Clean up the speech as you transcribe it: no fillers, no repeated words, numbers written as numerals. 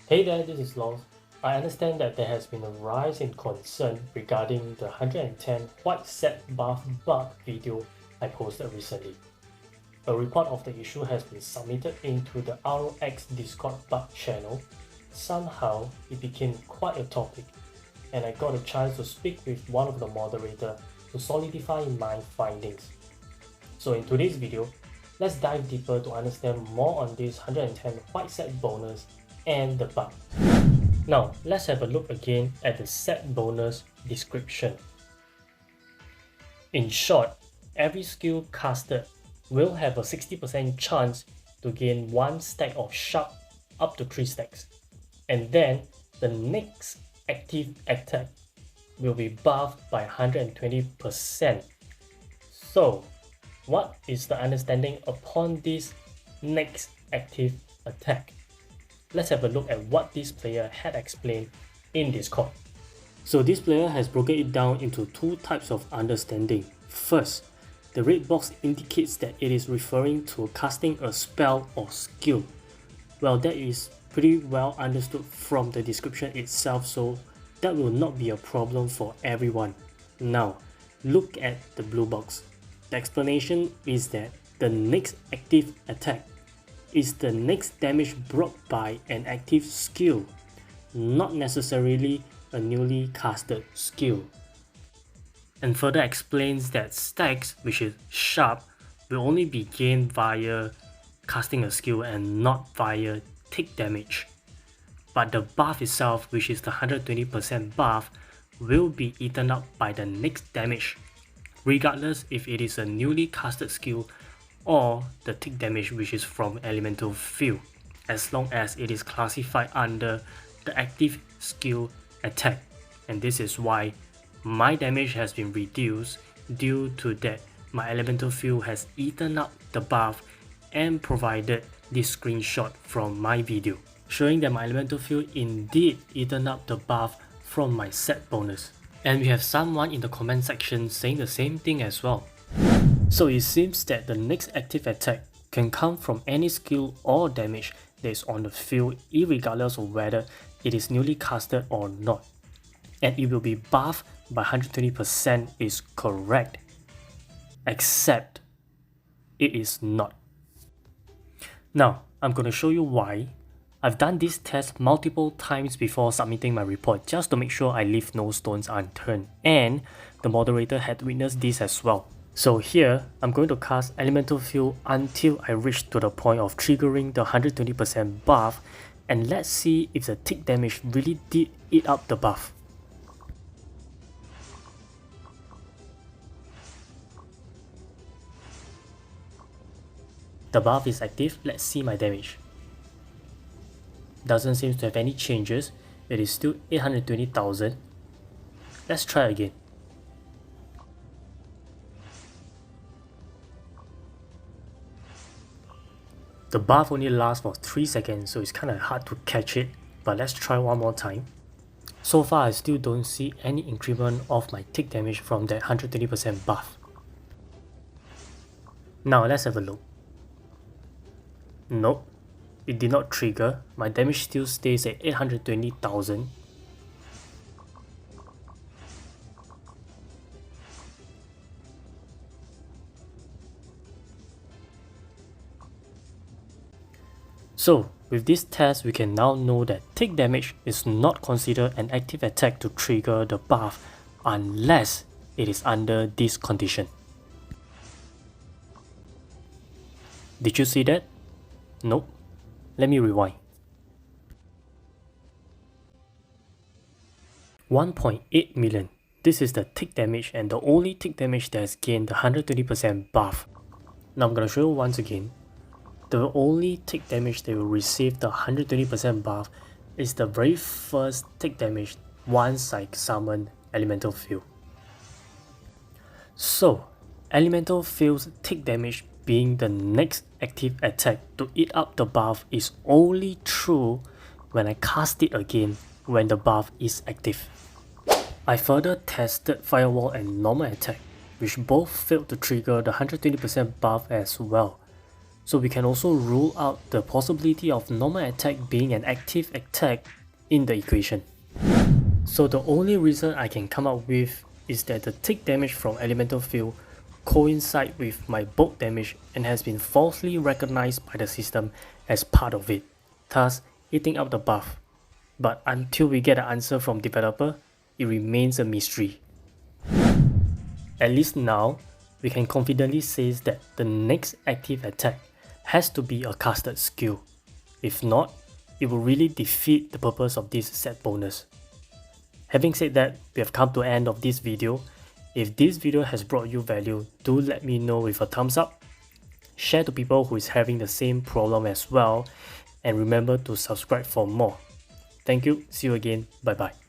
Hey there, this is Long. I understand that there has been a rise in concern regarding the 110 white set buff bug video I posted recently. A report of the issue has been submitted into the ROX Discord bug channel. Somehow, it became quite a topic, and I got a chance to speak with one of the moderators to solidify my findings. So in today's video, let's dive deeper to understand more on this 110 white set bonus and the bug. Now, let's have a look again at the set bonus description. In short, every skill casted will have a 60% chance to gain 1 stack of sharp up to 3 stacks. And then the next active attack will be buffed by 120%. So, what is the understanding upon this next active attack? Let's have a look at what this player had explained in Discord. So this player has broken it down into two types of understanding. First, the red box indicates that it is referring to casting a spell or skill. Well, that is pretty well understood from the description itself, so that will not be a problem for everyone. Now, look at the blue box. The explanation is that the next active attack is the next damage brought by an active skill, not necessarily a newly casted skill. And further explains that stacks, which is sharp, will only be gained via casting a skill and not via tick damage. But the buff itself, which is the 120% buff, will be eaten up by the next damage, regardless if it is a newly casted skill or the tick damage, which is from elemental field, as long as it is classified under the active skill attack. And this is why my damage has been reduced due to that my elemental field has eaten up the buff and provided this screenshot from my video, showing that my elemental field indeed eaten up the buff from my set bonus. And we have someone in the comment section saying the same thing as well. So it seems that the next active attack can come from any skill or damage that is on the field, irregardless of whether it is newly casted or not. And it will be buffed by 120% is correct, except it is not. Now, I'm going to show you why. I've done this test multiple times before submitting my report just to make sure I leave no stones unturned, and the moderator had witnessed this as well. So here, I'm going to cast Elemental Field until I reach to the point of triggering the 120% buff, and let's see if the tick damage really did eat up the buff. The buff is active, let's see my damage. Doesn't seem to have any changes, it is still 820,000. Let's try again. The buff only lasts for 3 seconds, so it's kinda hard to catch it, but let's try one more time. So far I still don't see any increment of my tick damage from that 120% buff. Now let's have a look. Nope, it did not trigger, my damage still stays at 820,000. So, with this test, we can now know that tick damage is not considered an active attack to trigger the buff unless it is under this condition. Did you see that? Nope. Let me rewind. 1.8 million. This is the tick damage and the only tick damage that has gained the 120% buff. Now I'm gonna show you once again. The only tick damage that will receive the 120% buff is the very first tick damage once I summon Elemental Field. So, Elemental Field's tick damage being the next active attack to eat up the buff is only true when I cast it again when the buff is active. I further tested Firewall and Normal Attack, which both failed to trigger the 120% buff as well. So we can also rule out the possibility of normal attack being an active attack in the equation. So the only reason I can come up with is that the tick damage from elemental field coincide with my bulk damage and has been falsely recognized by the system as part of it, thus eating up the buff. But until we get an answer from developer, it remains a mystery. At least now, we can confidently say that the next active attack has to be a casted skill. If not, it will really defeat the purpose of this set bonus. Having said that, we have come to the end of this video. If this video has brought you value, do let me know with a thumbs up. Share to people who is having the same problem as well, and remember to subscribe for more. Thank you, see you again, bye bye.